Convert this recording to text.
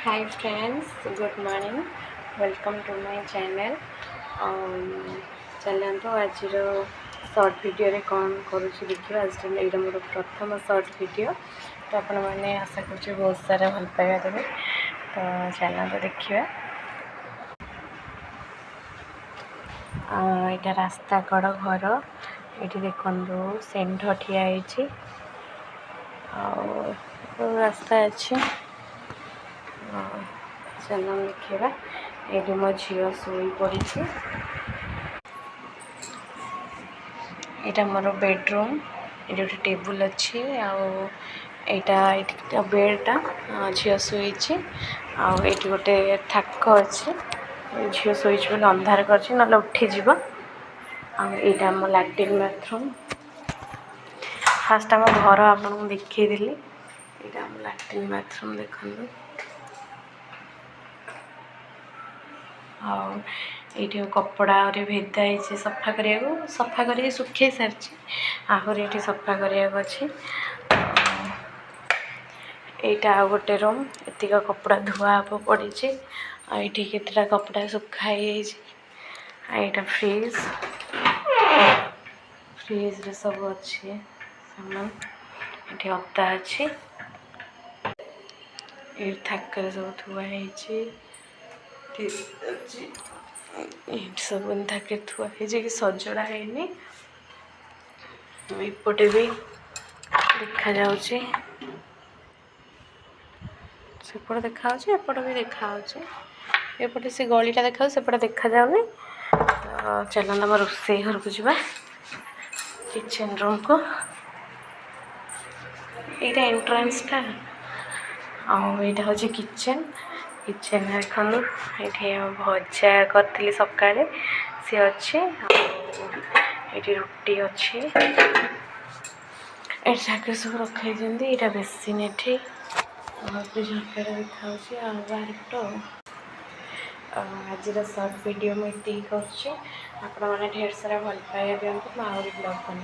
Hi friends, good morning. Welcome to my channel. चलते आज shirt video रे कौन करुँच देखिए। आज ये मोर प्रथम सर्ट वीडियो तो आपण मैंने आशा कर बहुत सारा भल पाइबा देवे। तो चलते देखिए। यहाँ रास्ता कड़ घर ये देखु षेंढ ठिया रास्ता अच्छे। चल देखा ये मो झील शोई पड़ी। यहाँ मोर बेडरूम ये गोटे टेबुल अच्छी आईटा बेडटा झील शोई आई गोटे थाक अच्छे झील शोई अंधार कर ना उठीज। आईटा मो लैट्रिन बाथरूम फास्ट आम घर आपको देखी यहाँ आम लैट्रिन बाथरूम देखु। ये कपड़ा भेदा है सफा करने सफा कर सुखे सारी आहरी ये सफा करने यहाँ गोटे रूम एतिक कपड़ा धुआ हम पड़ी। ये केतटा कपड़ा सुखाई यहाँ फ्रिज फ्रिज रे सब अच्छे सामान ये अता अच्छी ये थाक सब थुआई सब थाके थुआई कि सजड़ा है एपटे भी देखा जाउछि सेपटे देखा एपटे भी देखा एपटे से गलीटा देखा सेपटे देखा जाऊनी। चलना आम रोषे घर को जावा किचन रूम को यहाँ एंट्रांसटा आईटा हूँ किचन किचन देखु ये भजा करी सका सी अच्छे ये रुटी अच्छे ये सब रखाई यहाँ बेसिन ये झरका देखा बाहर पट। आज सर्ट वीडियो मुझे कर ढेर सारा भल पाइबा दिखाँ ब्लॉग बन।